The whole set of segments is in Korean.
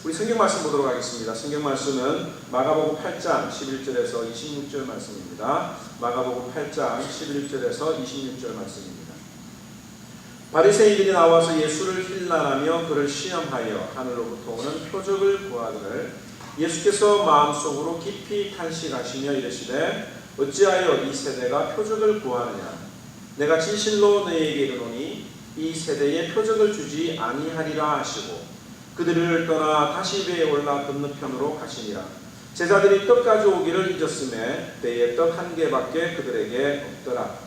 우리 성경 말씀 보도록 하겠습니다. 성경 말씀은 마가복음 8장 11절에서 26절 말씀입니다. 마가복음 8장 11절에서 26절 말씀입니다. 바리새인들이 나와서 예수를 힐난하며 그를 시험하여 하늘로부터 오는 표적을 구하거늘 예수께서 마음속으로 깊이 탄식하시며 이르시되 어찌하여 이 세대가 표적을 구하느냐. 내가 진실로 너희에게 이르노니 이 세대에 표적을 주지 아니하리라 하시고 그들을 떠나 다시 배에 올라 건너편으로 가시니라. 제자들이 떡 가져오기를 잊었음에 배에 떡 한 개밖에 그들에게 없더라.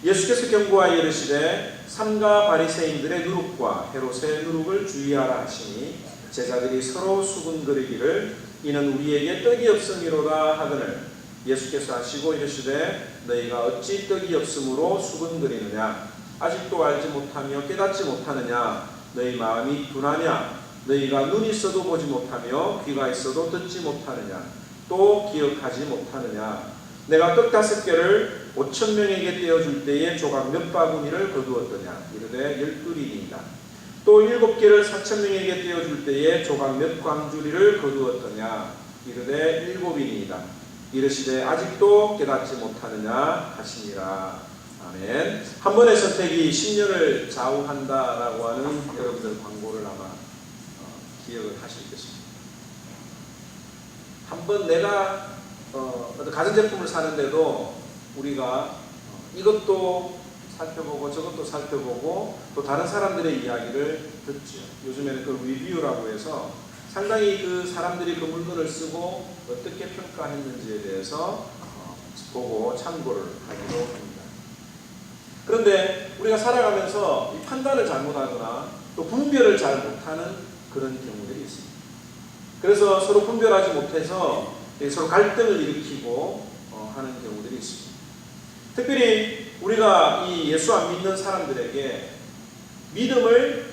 예수께서 경고하여 이르시되 삼가 바리새인들의 누룩과 헤롯의 누룩을 주의하라 하시니 제자들이 서로 수군거리기를 이는 우리에게 떡이 없음이로다 하거늘 예수께서 하시고 이르시되 너희가 어찌 떡이 없음으로 수군거리느냐. 아직도 알지 못하며 깨닫지 못하느냐. 너희 마음이 둔하냐. 너희가 눈이 있어도 보지 못하며 귀가 있어도 듣지 못하느냐. 또 기억하지 못하느냐. 내가 떡 5개를 5,000명에게 떼어줄 때에 조각 몇 바구니를 거두었더냐. 이르되 12린이다. 또 7개를 4,000명에게 떼어줄 때에 조각 몇 광주리를 거두었더냐. 이르되 7인이다. 이르시되 아직도 깨닫지 못하느냐 하시니라. 아멘. 한 번의 선택이 10년을 좌우한다라고 하는 여러분들 광고를 아마 기억을 하실 것입니다. 한번 내가 어떤 가전제품을 사는데도 우리가 이것도 살펴보고 저것도 살펴보고 또 다른 사람들의 이야기를 듣죠. 요즘에는 그 리뷰라고 해서 상당히 그 사람들이 그 물건을 쓰고 어떻게 평가했는지에 대해서 보고 참고를 하기도 합니다. 그런데 우리가 살아가면서 이 판단을 잘못하거나 또 분별을 잘 못하는 그런 경우들이 있습니다. 그래서 서로 분별하지 못해서 서로 갈등을 일으키고 하는 경우들이 있습니다. 특별히 우리가 이 예수 안 믿는 사람들에게 믿음을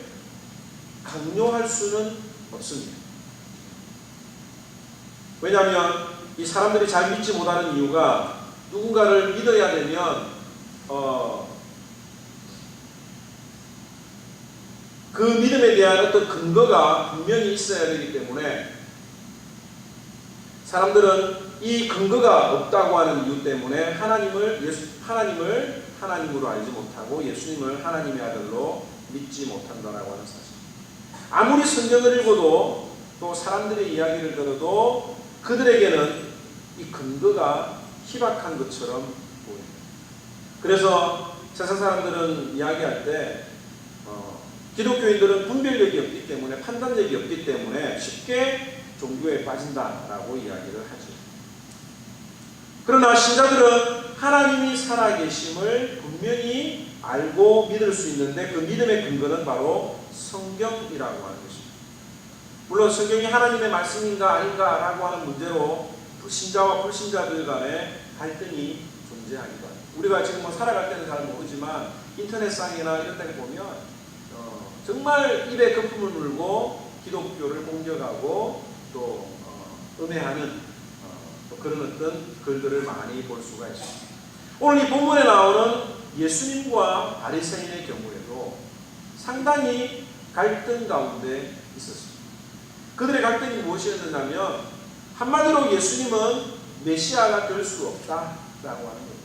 강요할 수는 없습니다. 왜냐하면 이 사람들이 잘 믿지 못하는 이유가 누군가를 믿어야 되면 그 믿음에 대한 어떤 근거가 분명히 있어야 되기 때문에 사람들은 이 근거가 없다고 하는 이유 때문에 하나님을 하나님으로 알지 못하고 예수님을 하나님의 아들로 믿지 못한다라고 하는 사실. 아무리 성경을 읽어도 또 사람들의 이야기를 들어도 그들에게는 이 근거가 희박한 것처럼 보입니다. 그래서 세상 사람들은 이야기할 때 기독교인들은 분별력이 없기 때문에 판단력이 없기 때문에 쉽게 종교에 빠진다라고 이야기를 하죠. 그러나 신자들은 하나님이 살아계심을 분명히 알고 믿을 수 있는데 그 믿음의 근거는 바로 성경이라고 하는 것입니다. 물론 성경이 하나님의 말씀인가 아닌가라고 하는 문제로 신자와 불신자들 간에 갈등이 존재하기도 합니다. 우리가 지금 살아갈 때는 잘 모르지만 인터넷상이나 이런 데 보면 정말 입에 거품을 물고 기독교를 공격하고 또 음해하는 또 그런 어떤 글들을 많이 볼 수가 있습니다. 오늘 이 본문에 나오는 예수님과 바리새인의 경우에도 상당히 갈등 가운데 있었습니다. 그들의 갈등이 무엇이었느냐면 한마디로 예수님은 메시아가 될 수 없다라고 하는 겁니다.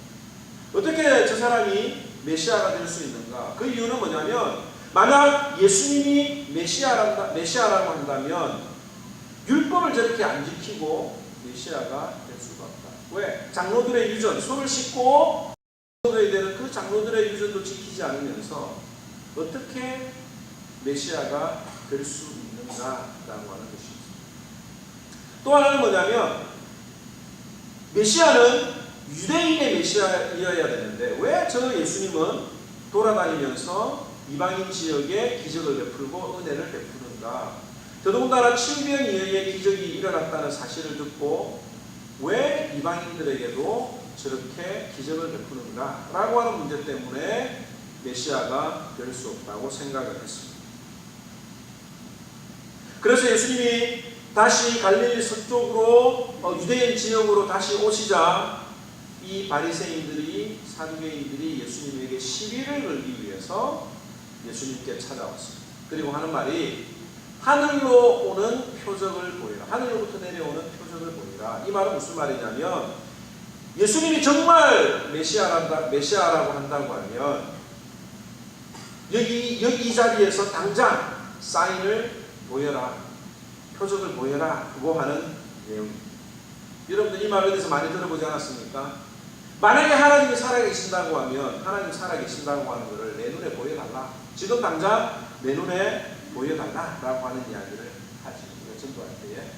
어떻게 저 사람이 메시아가 될 수 있는가? 그 이유는 뭐냐면 만약 예수님이 메시아라고 한다면 율법을 저렇게 안 지키고 메시아가 될 수가 없다. 왜? 장로들의 유전, 손을 씻고 얻어야 되는 그 장로들의 유전도 지키지 않으면서 어떻게 메시아가 될 수 있는가라고 하는 것입니다. 또 하나는 뭐냐면 메시아는 유대인의 메시아이어야 되는데 왜 저 예수님은 돌아다니면서 이방인 지역에 기적을 베풀고 은혜를 베푸는가? 더더군다나 치유병에 의해 기적이 일어났다는 사실을 듣고 왜 이방인들에게도 저렇게 기적을 베푸는가? 라고 하는 문제 때문에 메시아가 될 수 없다고 생각을 했습니다. 그래서 예수님이 다시 갈릴리 서쪽으로 유대인 지역으로 다시 오시자 이 바리새인들이 사두개인들이 예수님에게 시비를 걸기 위해서 예수님께 찾아왔습니다. 그리고 하는 말이 하늘로 오는 표적을 보이라. 하늘로부터 내려오는 표적을 보이라. 이 말은 무슨 말이냐면 예수님이 정말 메시아라고 한다고 하면 여기 이 자리에서 당장 사인을 보여라. 표적을 보여라. 그거 하는 내용입니다. 여러분들 이 말에 대해서 많이 들어보지 않았습니까? 만약에 하나님이 살아계신다고 하면 하나님 살아계신다고 하는 것을 내 눈에 보여달라. 지금 당장 내 눈에 보여달라라고 하는 이야기를 하지. 우리가 전도할 때에.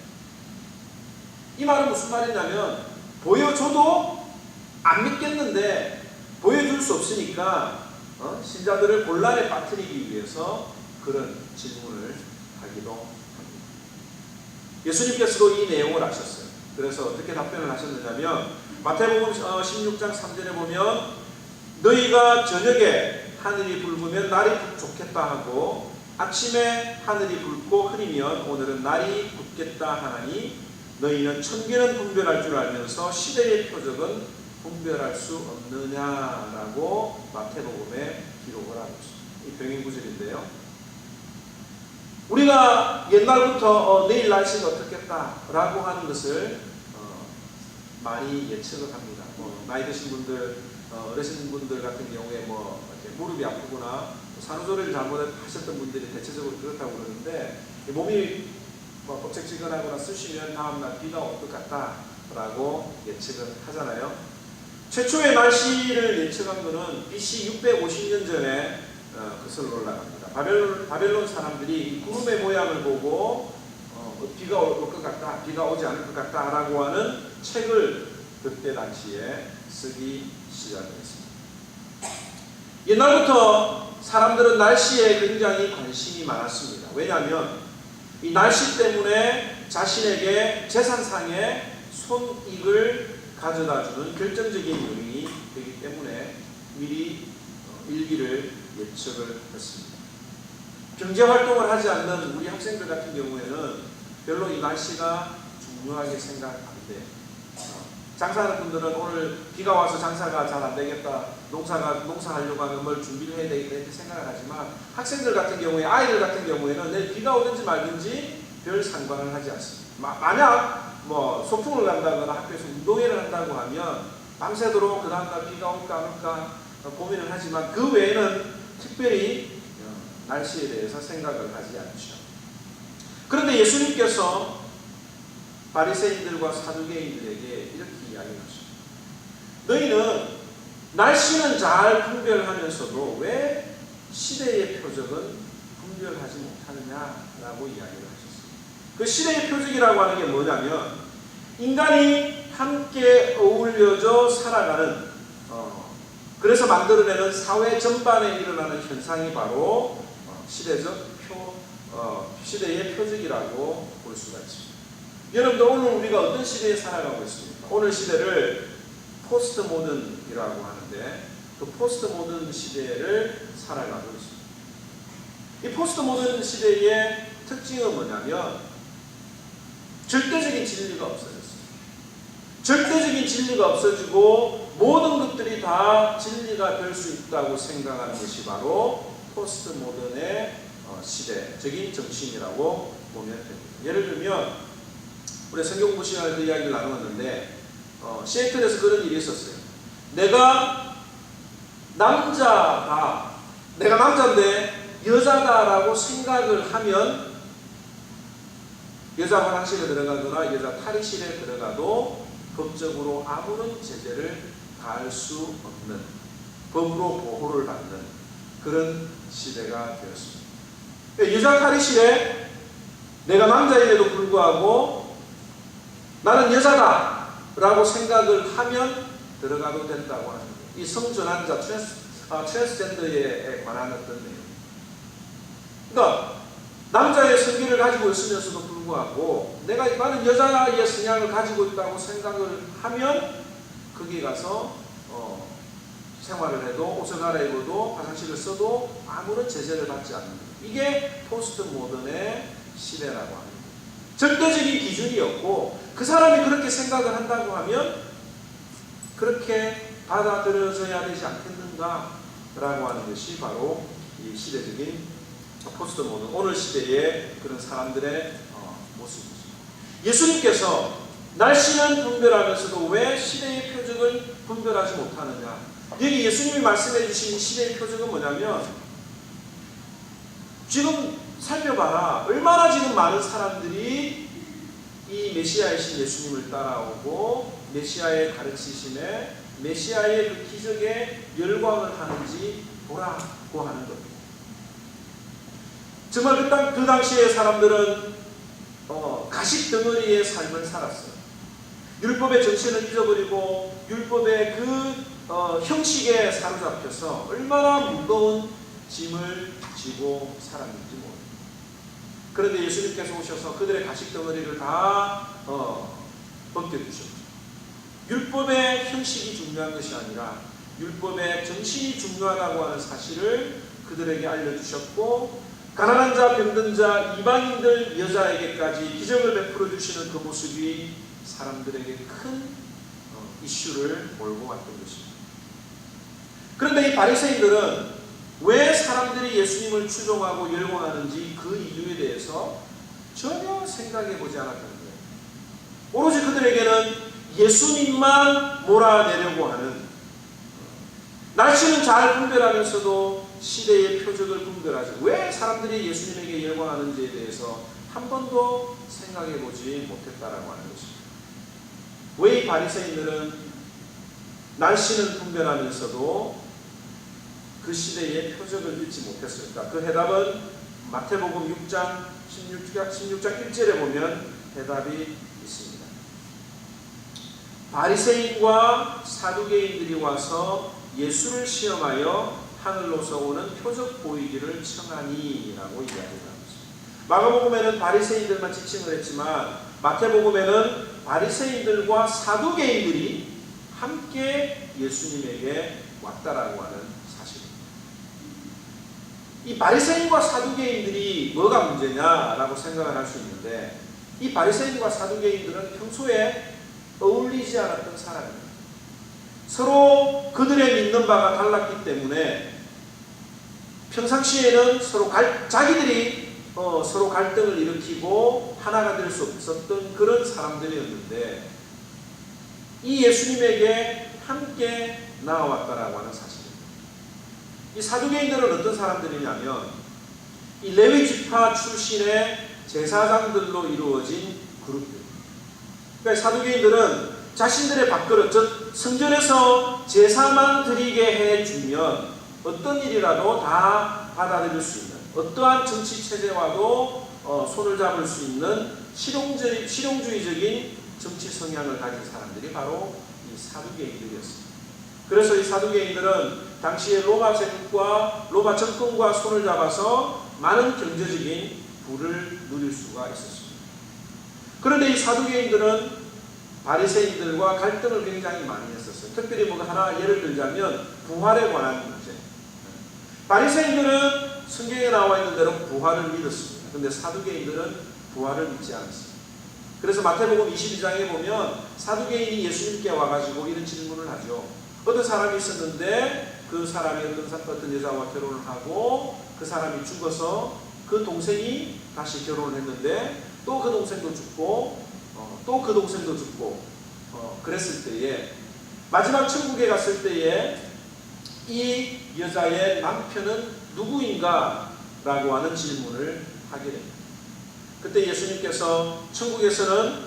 이 말은 무슨 말이냐면 보여줘도 안 믿겠는데 보여줄 수 없으니까 신자들을 곤란에 빠뜨리기 위해서 그런 질문을 하기도 합니다. 예수님께서도 이 내용을 아셨어요. 그래서 어떻게 답변을 하셨느냐면 마태복음 16장 3절에 보면 너희가 저녁에 하늘이 붉으면 날이 좋겠다 하고 아침에 하늘이 붉고 흐리면 오늘은 날이 붓겠다 하나니 너희는 천계는 분별할 줄 알면서 시대의 표적은 분별할 수 없느냐라고 마태복음에 기록을 하고 있습니다. 이 병행 구절인데요. 우리가 옛날부터 내일 날씨가 어떻겠다라고 하는 것을 많이 예측을 합니다. 나이 드신 분들, 어르신분들 같은 경우에 이렇게 무릎이 아프거나 산후조리를 잘못하셨던 분들이 대체적으로 그렇다고 그러는데 몸이 뻑적지근하거나 쑤시면 다음날 비가 올 것 같다라고 예측을 하잖아요. 최초의 날씨를 예측한 것은 BC 650년 전에 거슬러 올라갑니다. 바벨론 사람들이 구름의 모양을 보고 비가 올 것 같다, 비가 오지 않을 것 같다라고 하는 책을 그때 당시에 쓰기 시작했습니다. 옛날부터 사람들은 날씨에 굉장히 관심이 많았습니다. 왜냐하면 이 날씨 때문에 자신에게 재산상의 손익을 가져다주는 결정적인 요인이 되기 때문에 미리 일기를 예측을 했습니다. 경제활동을 하지 않는 우리 학생들 같은 경우에는 별로 이 날씨가 중요하게 생각 안 돼요. 장사하는 분들은 오늘 비가 와서 장사가 잘 안 되겠다, 농사하려고 하면 뭘 준비를 해야 되겠다 이렇게 생각을 하지만 학생들 같은 경우에, 아이들 같은 경우에는 내일 비가 오든지 말든지 별 상관을 하지 않습니다. 만약 소풍을 간다거나 학교에서 운동회를 한다고 하면 밤새도록 그 다음날 비가 올까 안 올까 고민을 하지만 그 외에는 특별히 날씨에 대해서 생각을 하지 않죠. 그런데 예수님께서 바리새인들과 사두개인들에게 이렇게 이야기하십니다. 너희는 날씨는 잘 분별하면서도 왜 시대의 표적은 분별하지 못하느냐라고 이야기를 하셨습니다. 그 시대의 표적이라고 하는 게 뭐냐면 인간이 함께 어울려져 살아가는 그래서 만들어내는 사회 전반에 일어나는 현상이 바로 시대의 표적이라고 볼 수가 있습니다. 여러분들 오늘 우리가 어떤 시대에 살아가고 있습니까? 오늘 시대를 포스트 모던이라고 하는데 그 포스트 모던 시대를 살아가고 있습니다. 이 포스트 모던 시대의 특징은 뭐냐면 절대적인 진리가 없어졌습니다. 절대적인 진리가 없어지고 모든 것들이 다 진리가 될 수 있다고 생각하는 것이 바로 포스트 모던의 시대적인 정신이라고 보면 됩니다. 예를 들면 우리 성경공부 시간에 그 이야기를 나누었는데 시애틀에서 그런 일이 있었어요. 내가 남자인데 여자다라고 생각을 하면 여자 화장실에 들어가거나 여자 탈의실에 들어가도 법적으로 아무런 제재를 가할 수 없는 법으로 보호를 받는 그런 시대가 되었습니다. 여자 탈의실에 내가 남자임에도 불구하고 나는 여자다라고 생각을 하면 들어가도 된다고 하는 거예요. 이 성전환자 트랜스젠더에 관한 어떤 내용. 그러니까 남자의 성기를 가지고 있으면서도 불구하고 나는 여자의 성향을 가지고 있다고 생각을 하면 거기 가서 생활을 해도 옷을 갈아입어도 화장실을 써도 아무런 제재를 받지 않는 거예요. 이게 포스트 모던의 시대라고 합니다. 절대적인 기준이 없고 그 사람이 그렇게 생각을 한다고 하면 그렇게 받아들여져야 되지 않겠는가 라고 하는 것이 바로 이 시대적인 포스트 모던 오늘 시대의 그런 사람들의 모습이죠. 예수님께서 날씨는 분별하면서도 왜 시대의 표적을 분별하지 못하느냐. 여기 예수님이 말씀해 주신 시대의 표적은 뭐냐면, 지금 살펴봐라. 얼마나 지금 많은 사람들이 이 메시아이신 예수님을 따라오고 메시아의 가르치심에 메시아의 그 기적에 열광을 하는지 보라고 하는 겁니다. 정말 그 당시의 사람들은 가식 덩어리의 삶을 살았어요. 율법의 정신을 잊어버리고 율법의 그 형식에 사로잡혀서 얼마나 무거운 짐을 지고 살았는지 모릅니다. 그런데 예수님께서 오셔서 그들의 가식 덩어리를 다 벗겨주셨죠. 율법의 형식이 중요한 것이 아니라 율법의 정신이 중요하다고 하는 사실을 그들에게 알려주셨고, 가난한 자, 병든 자, 이방인들, 여자에게까지 기적을 베풀어 주시는 그 모습이 사람들에게 큰 이슈를 몰고 왔던 것입니다. 그런데 이 바리새인들은 왜 사람들이 예수님을 추종하고 열광하는지 그 이유에 대해서 전혀 생각해 보지 않았다는 거예요. 오로지 그들에게는 예수님만 몰아내려고 하는, 날씨는 잘 분별하면서도 시대의 표적을 분별하지 왜 사람들이 예수님에게 열광하는지에 대해서 한 번도 생각해 보지 못했다라고 하는 것입니다. 왜 이 바리새인들은 날씨는 분별하면서도 그 시대의 표적을 믿지 못했을까? 그 해답은 마태복음 6장 16장 1절에 보면 대답이 있습니다. 바리새인과 사두개인들이 와서 예수를 시험하여 하늘로서 오는 표적 보이기를 청하니라고 이야기를 하고 있습니다. 마가복음에는 바리새인들만 지칭을 했지만 마태복음에는 바리새인들과 사두개인들이 함께 예수님에게 왔다라고 하는 사실입니다. 이 바리새인과 사두개인들이 뭐가 문제냐라고 생각을 할 수 있는데, 이 바리새인과 사두개인들은 평소에 어울리지 않았던 사람입니다. 서로 그들의 믿는 바가 달랐기 때문에 평상시에는 자기들이 서로 갈등을 일으키고 하나가 될 수 없었던 그런 사람들이었는데, 이 예수님에게 함께 나아왔다라고 하는 사실입니다. 이 사두개인들은 어떤 사람들이냐면, 이 레위 지파 출신의 제사장들로 이루어진 그룹입니다. 그러니까 사두개인들은 자신들의 밥그릇, 즉 성전에서 제사만 드리게 해주면 어떤 일이라도 다 받아들일 수 있는, 어떠한 정치 체제와도 손을 잡을 수 있는 실용주의적인 정치 성향을 가진 사람들이 바로 이 사두개인들이었습니다. 그래서 이 사두개인들은 당시에 로마 정권과 손을 잡아서 많은 경제적인 부를 누릴 수가 있었습니다. 그런데 이 사두개인들은 바리새인들과 갈등을 굉장히 많이 했었어요. 특별히 하나 예를 들자면 부활에 관한 문제. 바리새인들은 성경에 나와 있는 대로 부활을 믿었습니다. 그런데 사두개인들은 부활을 믿지 않았습니다. 그래서 마태복음 22장에 보면 사두개인이 예수님께 와가지고 이런 질문을 하죠. 어떤 사람이 있었는데 그 사람이 어떤 여자와 결혼을 하고 그 사람이 죽어서 그 동생이 다시 결혼을 했는데 또 그 동생도 죽고 또 그 동생도 죽고 그랬을 때에 마지막 천국에 갔을 때에 이 여자의 남편은 누구인가? 라고 하는 질문을 하게 됩니다. 그때 예수님께서 천국에서는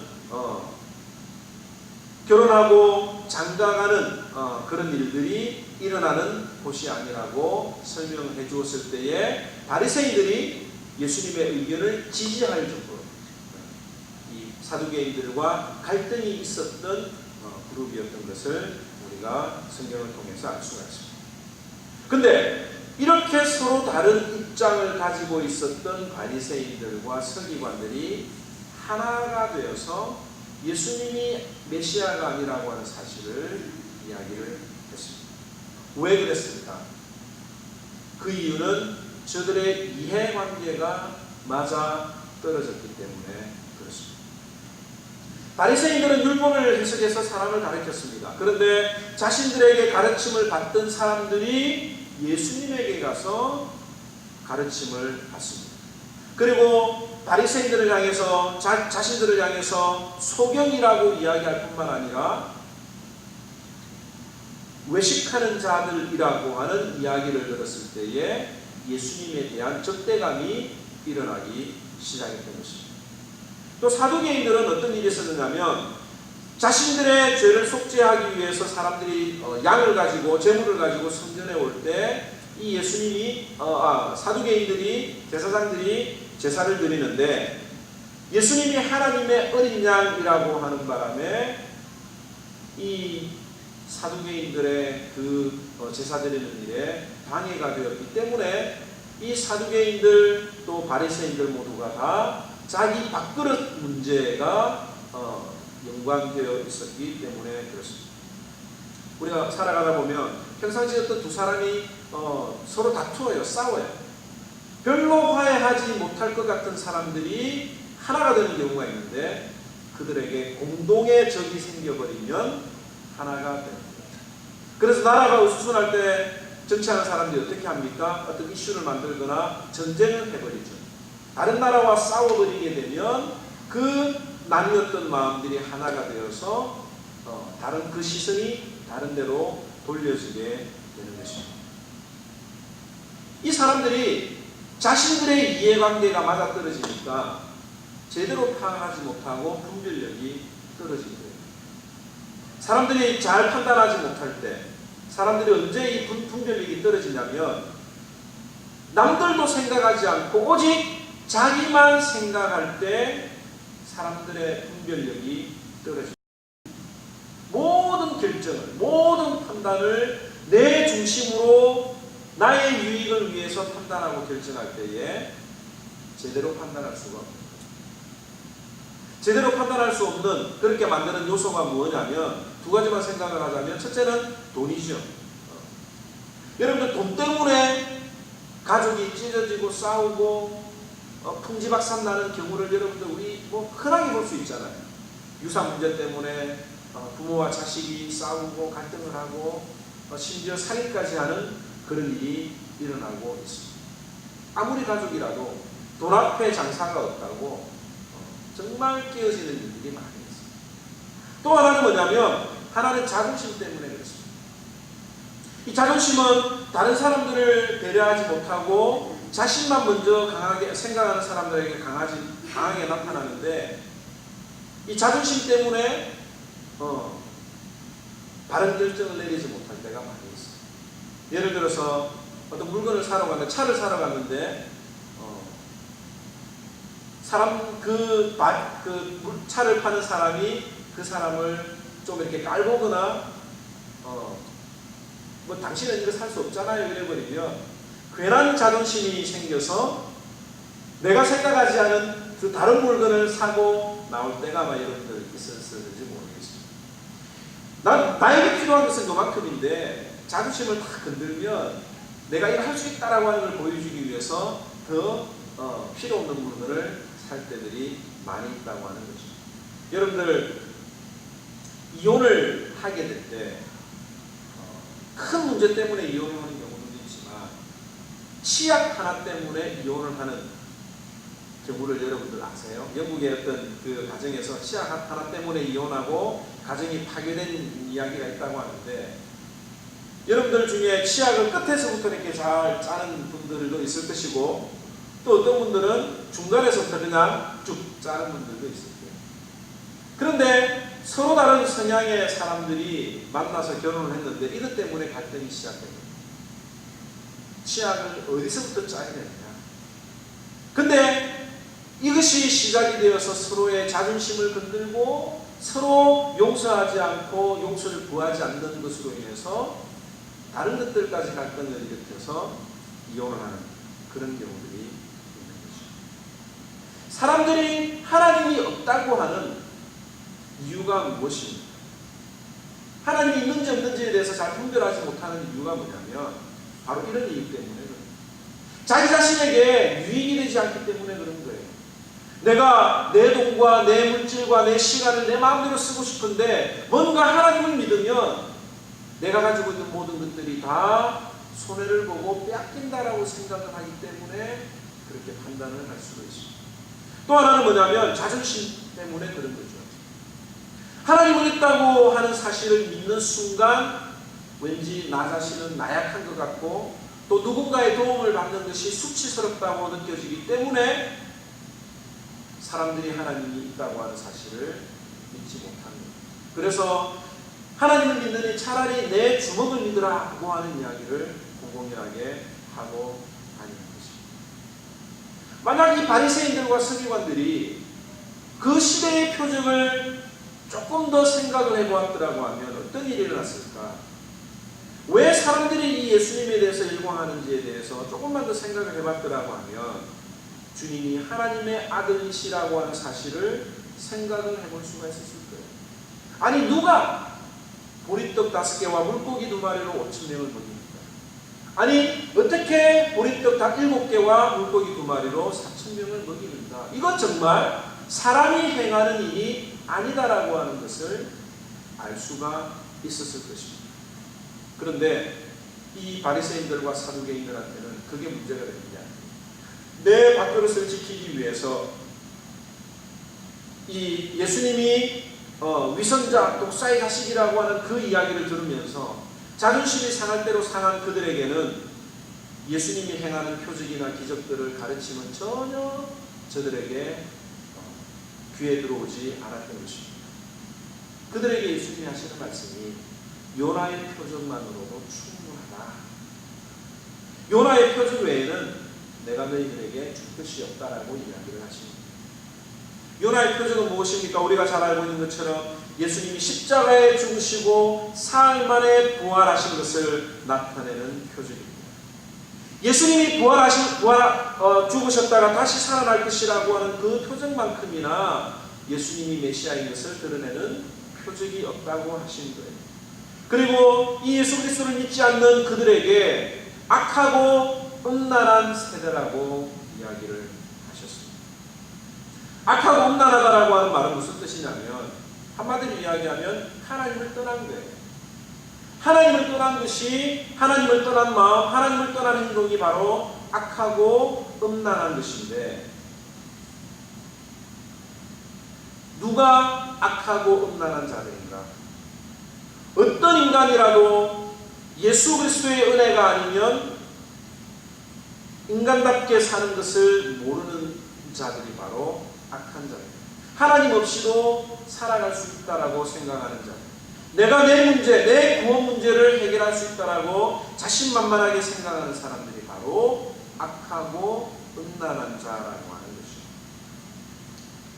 결혼하고 장가가는 그런 일들이 일어나는 곳이 아니라고 설명해 주었을 때에 바리새인들이 예수님의 의견을 지지할 정도로 이 사두개인들과 갈등이 있었던 그룹이었던 것을 우리가 성경을 통해서 알 수가 있습니다. 근데 이렇게 서로 다른 입장을 가지고 있었던 바리새인들과 서기관들이 하나가 되어서 예수님이 메시아가 아니라고 하는 사실을 이야기를 했습니다. 왜 그랬습니까? 그 이유는 저들의 이해관계가 맞아 떨어졌기 때문에 그렇습니다. 바리새인들은 율법을 해석해서 사람을 가르쳤습니다. 그런데 자신들에게 가르침을 받던 사람들이 예수님에게 가서 가르침을 받습니다. 그리고 바리새인들을 향해서 자신들을 향해서 소경이라고 이야기할 뿐만 아니라 외식하는 자들이라고 하는 이야기를 들었을 때에 예수님에 대한 적대감이 일어나기 시작했던 것입니다. 또 사두개인들은 어떤 일이 있었느냐면 자신들의 죄를 속죄하기 위해서 사람들이 양을 가지고 제물을 가지고 성전에 올 때 이 예수님이 사두개인들이 제사장들이 제사를 드리는데 예수님이 하나님의 어린 양이라고 하는 바람에 이 사두개인들의 그 제사 드리는 일에 방해가 되었기 때문에 이 사두개인들 또 바리새인들 모두가 다 자기 밥그릇 문제가 연관되어 있었기 때문에 그렇습니다. 우리가 살아가다 보면 평상시에 어떤 두 사람이 서로 다투어요. 싸워요. 별로 화해하지 못할 것 같은 사람들이 하나가 되는 경우가 있는데 그들에게 공동의 적이 생겨버리면 하나가 됩니다. 그래서 나라가 어수선할 때 정치하는 사람들이 어떻게 합니까? 어떤 이슈를 만들거나 전쟁을 해버리죠. 다른 나라와 싸워버리게 되면 그 나뉘었던 마음들이 하나가 되어서 다른 그 시선이 다른 데로 돌려지게 되는 것입니다. 이 사람들이 자신들의 이해관계가 맞아떨어지니까 제대로 파악하지 못하고 분별력이 떨어지게 됩니다. 사람들이 잘 판단하지 못할 때 사람들이 언제 이 분별력이 떨어지냐면 남들도 생각하지 않고 오직 자기만 생각할 때 사람들의 분별력이 떨어집니다. 모든 결정을, 모든 판단을 내 중심으로 나의 유익을 위해서 판단하고 결정할 때에 제대로 판단할 수가 없습니다. 제대로 판단할 수 없는 그렇게 만드는 요소가 뭐냐면 두 가지만 생각을 하자면 첫째는 돈이죠. 여러분들 돈 때문에 가족이 찢어지고 싸우고 풍지박산 나는 경우를 여러분들 우리 흔하게 볼 수 있잖아요. 유산 문제 때문에 부모와 자식이 싸우고 갈등을 하고 심지어 살인까지 하는 그런 일이 일어나고 있습니다. 아무리 가족이라도 돈 앞에 장사가 없다고 정말 깨어지는 일들이 많이 있습니다. 또 하나는 뭐냐면 하나는 자존심 때문에 그렇습니다. 이 자존심은 다른 사람들을 배려하지 못하고 자신만 먼저 강하게 생각하는 사람들에게 강하게 나타나는데 이 자존심 때문에 바른 결정을 내리지 못할 때가 많이 있어요. 예를 들어서 어떤 물건을 사러 갔는데 차를 사러 갔는데 차를 파는 사람이 그 사람을 좀 이렇게 깔보거나 당신은 이거 살 수 없잖아요 이래버리면 괜한 자존심이 생겨서 내가 생각하지 않은 그 다른 물건을 사고 나올 때가 아마 여러분들 있었을지 모르겠습니다. 나에게 필요한 것은 그만큼인데 자존심을 탁 건들면 내가 이걸 할 수 있다라고 하는 걸 보여주기 위해서 더 필요 없는 물건을 살 때들이 많이 있다고 하는 거죠. 여러분들 이혼을 하게 될 때 큰 문제 때문에 이혼을 하는 경우도 있지만 치약 하나 때문에 이혼을 하는 경우를 여러분들 아세요? 영국의 어떤 그 가정에서 치약 하나 때문에 이혼하고 가정이 파괴된 이야기가 있다고 하는데 여러분들 중에 치약을 끝에서부터 이렇게 잘 짜는 분들도 있을 것이고 또 어떤 분들은 중간에서부터 그냥 쭉 짜는 분들도 있을 거예요. 그런데 서로 다른 성향의 사람들이 만나서 결혼을 했는데 이것 때문에 갈등이 시작됩니다. 치약을 어디서부터 짜야 되느냐. 근데 이것이 시작이 되어서 서로의 자존심을 건들고 서로 용서하지 않고 용서를 구하지 않는 것으로 인해서 다른 것들까지 갈등을 일으켜서 이혼을 하는 그런 경우들이 있는 것입니다. 사람들이 하나님이 없다고 하는 이유가 무엇입니까? 하나님이 있는지 없는지에 대해서 잘 분별하지 못하는 이유가 뭐냐면 바로 이런 이유 때문에 그런 거예요. 자기 자신에게 유익이 되지 않기 때문에 그런 거예요. 내가 내 돈과 내 물질과 내 시간을 내 마음대로 쓰고 싶은데 뭔가 하나님을 믿으면 내가 가지고 있는 모든 것들이 다 손해를 보고 빼앗긴다라고 생각을 하기 때문에 그렇게 판단을 할 수도 있습니다. 또 하나는 뭐냐면 자존심 때문에 그런 거죠. 하나님은 있다고 하는 사실을 믿는 순간 왠지 나 자신은 나약한 것 같고 또 누군가의 도움을 받는 것이 수치스럽다고 느껴지기 때문에 사람들이 하나님이 있다고 하는 사실을 믿지 못합니다. 그래서 하나님을 믿느니 차라리 내 주먹을 믿으라고 하는 이야기를 공공연하게 하고 다니는 것입니다. 만약 이 바리새인들과 서기관들이 그 시대의 표적을 조금 더 생각을 해보았더라고 하면 어떤 일이 일어났을까? 왜 사람들이 이 예수님에 대해서 일광하는지에 대해서 조금만 더 생각을 해봤더라고 하면 주님이 하나님의 아들이시라고 하는 사실을 생각을 해볼 수가 있었을 거예요. 아니 누가 보리떡 5개와 물고기 2마리로 5,000명을 먹입니까? 아니 어떻게 보리떡 7개와 물고기 2마리로 4,000명을 먹이는가? 이건 정말 사람이 행하는 일이 아니다라고 하는 것을 알 수가 있었을 것입니다. 그런데 이 바리새인들과 사두개인들한테는 그게 문제가 됩니다. 내 밥그릇을 지키기 위해서 이 예수님이 위선자, 독사의 자식이라고 하는 그 이야기를 들으면서 자존심이 상할 대로 상한 그들에게는 예수님이 행하는 표적이나 기적들을 가르치면 전혀 저들에게 귀에 들어오지 않았던 것입니다. 그들에게 예수님이 하시는 말씀이 요나의 표적만으로도 충분하다. 요나의 표적 외에는 내가 너희들에게 줄 것이 없다라고 이야기를 하십니다. 요나의 표적은 무엇입니까? 우리가 잘 알고 있는 것처럼 예수님이 십자가에 죽으시고 사흘 만에 부활하신 것을 나타내는 표적입니다. 예수님이 죽으셨다가 다시 살아날 것이라고 하는 그 표적만큼이나 예수님이 메시아인 것을 드러내는 표적이 없다고 하신 거예요. 그리고 이 예수 그리스도를 믿지 않는 그들에게 악하고 음란한 세대라고 이야기를 하셨습니다. 악하고 음란하다라고 하는 말은 무슨 뜻이냐면 한마디로 이야기하면 하나님을 떠난 거예요. 하나님을 떠난 것이 하나님을 떠난 마음, 하나님을 떠난 행동이 바로 악하고 음란한 것인데 누가 악하고 음란한 자들인가? 어떤 인간이라도 예수 그리스도의 은혜가 아니면 인간답게 사는 것을 모르는 자들이 바로 악한 자입니다. 하나님 없이도 살아갈 수 있다라고 생각하는 자들. 내가 내 문제, 내 구원 문제를 해결할 수 있다라고 자신만만하게 생각하는 사람들이 바로 악하고 음란한 자라고 하는 것입니다.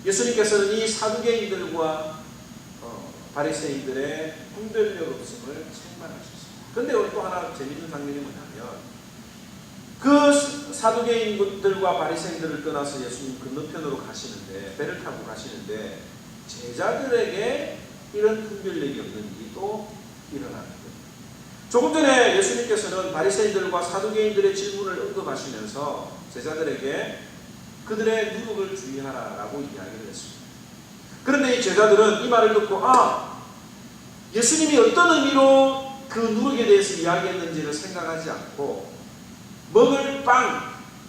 예수님께서는 이 사두개인들과 바리새인들의 분별력 없음을 책망하셨습니다. 그런데 또 하나 재미있는 장면이 뭐냐면 그 사두개인들과 바리새인들을 떠나서 예수님 건너편으로 가시는데 배를 타고 가시는데 제자들에게 이런 분별력이 없는 일이 또 일어나는 거예요. 조금 전에 예수님께서는 바리새인들과 사두개인들의 질문을 언급하시면서 제자들에게 그들의 누룩을 주의하라라고 이야기를 했습니다. 그런데 이 제자들은 이 말을 듣고 예수님이 어떤 의미로 그 누룩에 대해서 이야기했는지를 생각하지 않고 먹을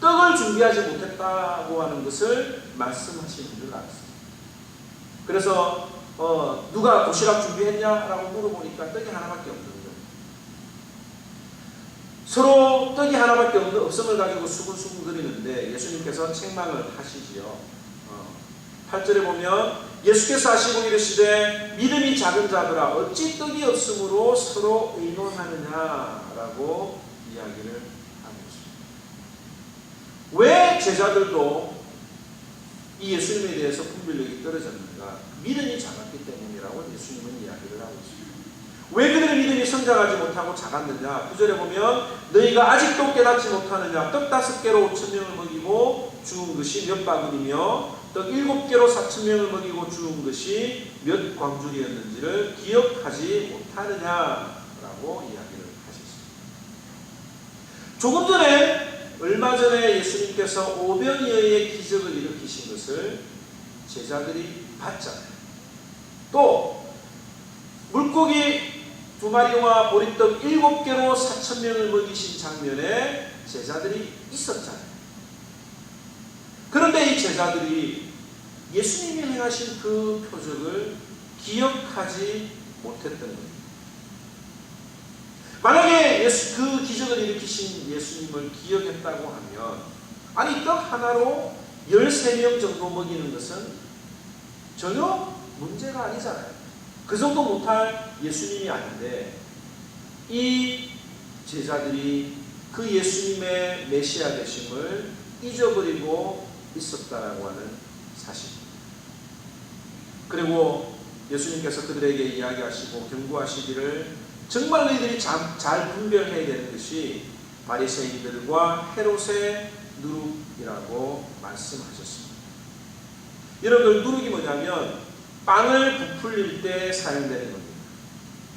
떡을 준비하지 못했다고 하는 것을 말씀하시는 줄 알았습니다. 그래서 누가 도시락 준비했냐라고 물어보니까 떡이 하나밖에 없는 거예요. 서로 떡이 하나밖에 없음을 가지고 수근수근거리는데 예수님께서 책망을 하시지요. 8절에 보면 예수께서 하시고 이르시되 믿음이 작은 자들아 어찌 떡이 없으므로 서로 의논하느냐라고 이야기를 하고 있습니다. 왜 제자들도 이 예수님에 대해서 분별력이 떨어졌는가? 믿음이 작았기 때문이라고 예수님은 이야기를 하고 있습니다. 왜 그들의 믿음이 성장하지 못하고 작았느냐? 9절에 보면 너희가 아직도 깨닫지 못하느냐? 떡 5개로 5,000명을 먹이고 죽은 것이 몇 바구니며 떡 7개로 4,000명을 먹이고 죽은 것이 몇 광줄이었는지를 기억하지 못하느냐라고 이야기를 하셨습니다. 조금 전에 얼마 전에 예수님께서 오병이어의 기적을 일으키신 것을 제자들이 봤잖아요. 또 물고기 2마리와 보리떡 7개로 4,000명을 먹이신 장면에 제자들이 있었잖아요. 그런데 이 제자들이 예수님이 행하신 그 표적을 기억하지 못했던 겁니다. 만약에 그 기적을 일으키신 예수님을 기억했다고 하면, 아니 떡 하나로 13명 정도 먹이는 것은 전혀 문제가 아니잖아요. 그 정도 못할 예수님이 아닌데, 이 제자들이 그 예수님의 메시아 되심을 잊어버리고 있었다라고 하는 사실입니다. 그리고 예수님께서 그들에게 이야기하시고 경고하시기를, 정말 너희들이 잘 분별해야 되는 것이 바리새인들과 헤롯의 누룩이라고 말씀하셨습니다. 여러분, 누룩이 뭐냐면 빵을 부풀릴 때 사용되는 겁니다.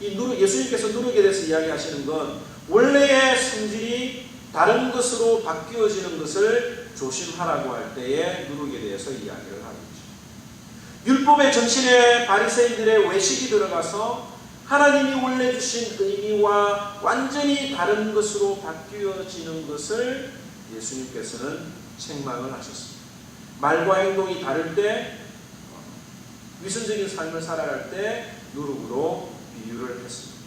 이 누룩, 예수님께서 누룩에 대해서 이야기하시는 건 원래의 성질이 다른 것으로 바뀌어지는 것을 조심하라고 할 때의 누룩에 대해서 이야기를 하고 있죠. 율법의 정신에 바리새인들의 외식이 들어가서 하나님이 원래 주신 의미와 완전히 다른 것으로 바뀌어지는 것을 예수님께서는 책망을 하셨습니다. 말과 행동이 다를 때, 위선적인 삶을 살아갈 때 누룩으로 비유를 했습니다.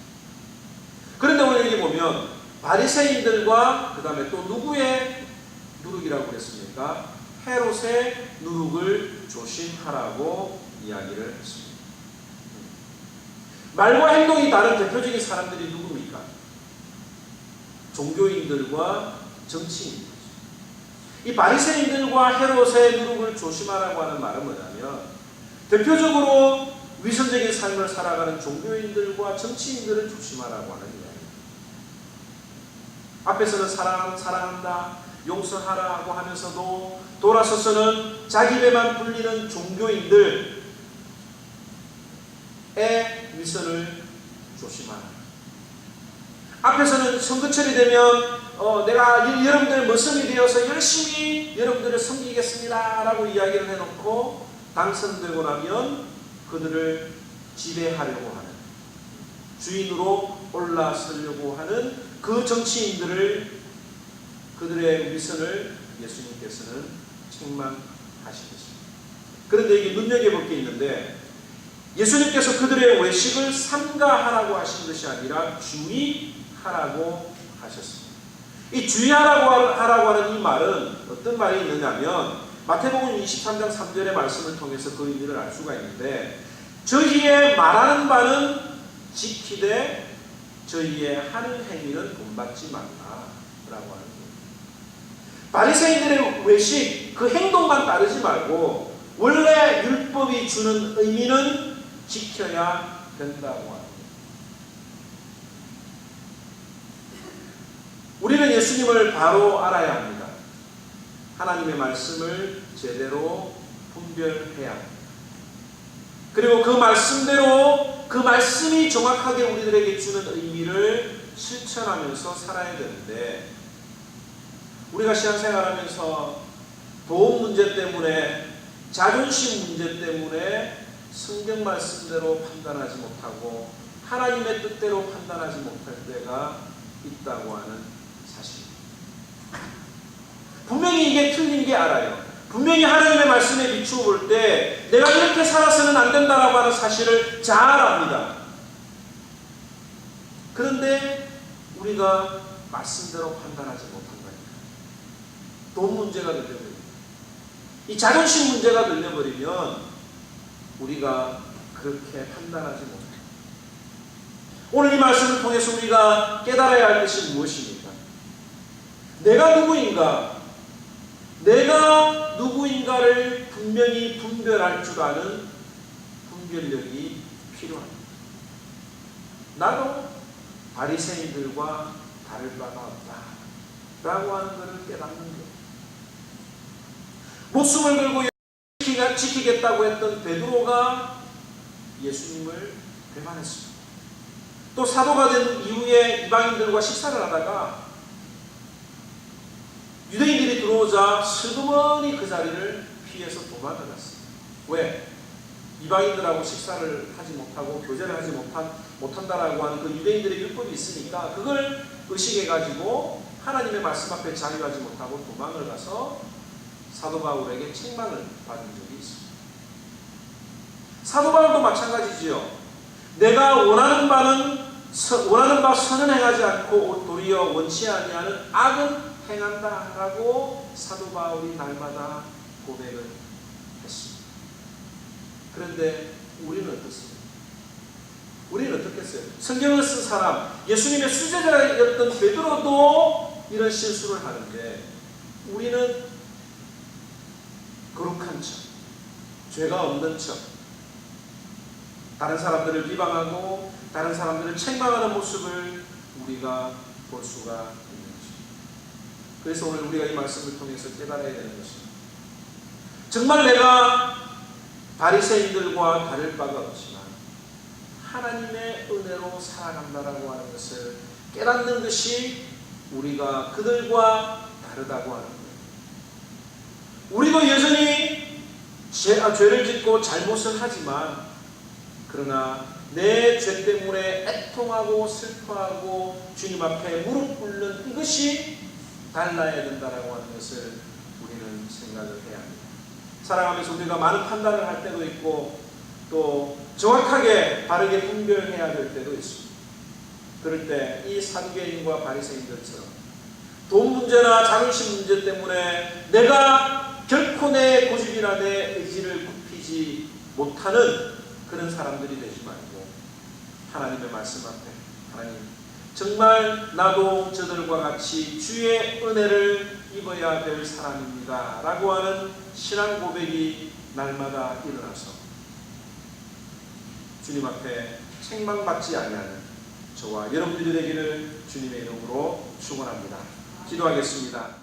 그런데 오늘 여기 보면 바리새인들과 그 다음에 또 누구의 누룩이라고 그랬습니까? 헤롯의 누룩을 조심하라고 이야기를 했습니다. 말과 행동이 다른 대표적인 사람들이 누굽니까? 종교인들과 정치인들. 이 바리새인들과 헤롯의 누룩을 조심하라고 하는 말은 뭐냐면, 대표적으로 위선적인 삶을 살아가는 종교인들과 정치인들을 조심하라고 하는 이야기입니다. 앞에서는 사랑한다, 용서하라고 하면서도 돌아서서는 자기 배만 불리는 종교인들의 위선을 조심하라. 앞에서는 선거철이 되면 내가 여러분들의 머슴이 되어서 열심히 여러분들을 섬기겠습니다 라고 이야기를 해놓고, 당선되고 나면 그들을 지배하려고 하는, 주인으로 올라서려고 하는 그 정치인들을, 그들의 위선을 예수님께서는 책망하시겠습니다. 그런데 이게 눈여겨볼 게 있는데, 예수님께서 그들의 외식을 삼가하라고 하신 것이 아니라 주의하라고 하셨습니다. 이 주의하라고 하는 이 말은 어떤 말이 있느냐면, 마태복음 23장 3절의 말씀을 통해서 그 의미를 알 수가 있는데, 저희의 말하는 바는 지키되 저희의 하는 행위는 본받지 말라 라고 하는 거예요. 바리새인들의 외식, 그 행동만 따르지 말고 원래 율법이 주는 의미는 지켜야 된다고 하는 거예요. 우리는 예수님을 바로 알아야 합니다. 하나님의 말씀을 제대로 분별해야 합니다. 그리고 그 말씀대로, 그 말씀이 정확하게 우리들에게 주는 의미를 실천하면서 살아야 되는데, 우리가 신앙생활하면서 돈 문제 때문에, 자존심 문제 때문에 성경 말씀대로 판단하지 못하고 하나님의 뜻대로 판단하지 못할 때가 있다고 하는 사실입니다. 분명히 이게 틀린 게 알아요. 분명히 하나님의 말씀에 비추어 볼 때 내가 이렇게 살아서는 안 된다라고 하는 사실을 잘 압니다. 그런데 우리가 말씀대로 판단하지 못한 거예요. 돈 문제가 들려버립니다. 이 자존심 문제가 들려버리면 우리가 그렇게 판단하지 못해요. 오늘 이 말씀을 통해서 우리가 깨달아야 할 것이 무엇입니까? 내가 누구인가? 내가 누구인가를 분명히 분별할 줄 아는 분별력이 필요합니다. 나도 바리새인들과 다를 바가 없다 라고 하는 것을 깨닫는 것. 목숨을 걸고 지키겠다고 했던 베드로가 예수님을 배반했습니다. 또 사도가 된 이후에 이방인들과 식사를 하다가 유대인들이 들어오자 슬그머니 그 자리를 피해서 도망을 갔습니다. 왜? 이방인들하고 식사를 하지 못하고 교제를 하지 못한다라고 하는 그 유대인들의 율법이 있으니까 그걸 의식해가지고 하나님의 말씀 앞에 자유하지 못하고 도망을 가서 사도 바울에게 책망을 받은 적이 있습니다. 사도 바울도 마찬가지지요. 내가 원하는 바 선은 행하지 않고 도리어 원치 아니하는 악은 행한다라고 사도 바울이 날마다 고백을 했습니다. 그런데 우리는 어떻습니까? 우리는 어떻겠어요? 성경을 쓴 사람, 예수님의 수제자였던 베드로도 이런 실수를 하는데 우리는 거룩한 척, 죄가 없는 척, 다른 사람들을 비방하고 다른 사람들을 책망하는 모습을 우리가 볼 수가 있는 것입니다. 그래서 오늘 우리가 이 말씀을 통해서 깨달아야 되는 것입니다. 정말 내가 바리새인들과 다를 바가 없지만 하나님의 은혜로 살아간다라고 하는 것을 깨닫는 것이 우리가 그들과 다르다고 하는 거예요. 우리도 여전히 죄를 짓고 잘못을 하지만 그러나 내 죄 때문에 애통하고 슬퍼하고 주님 앞에 무릎 꿇는 이것이 달라야 된다라고 하는 것을 우리는 생각을 해야 합니다. 살아가면서 우리가 많은 판단을 할 때도 있고 또 정확하게 바르게 분별해야 될 때도 있습니다. 그럴 때 이 사두개인과 바리새인들처럼 돈 문제나 자존심 문제 때문에 내가 결코 내 고집이나 내 의지를 굽히지 못하는 그런 사람들이 되지 말고 하나님의 말씀 앞에 하나님 정말 나도 저들과 같이 주의 은혜를 입어야 될 사람입니다 라고 하는 신앙 고백이 날마다 일어나서 주님 앞에 책망받지 아니하는 저와 여러분들이 되기를 주님의 이름으로 축원합니다. 기도하겠습니다.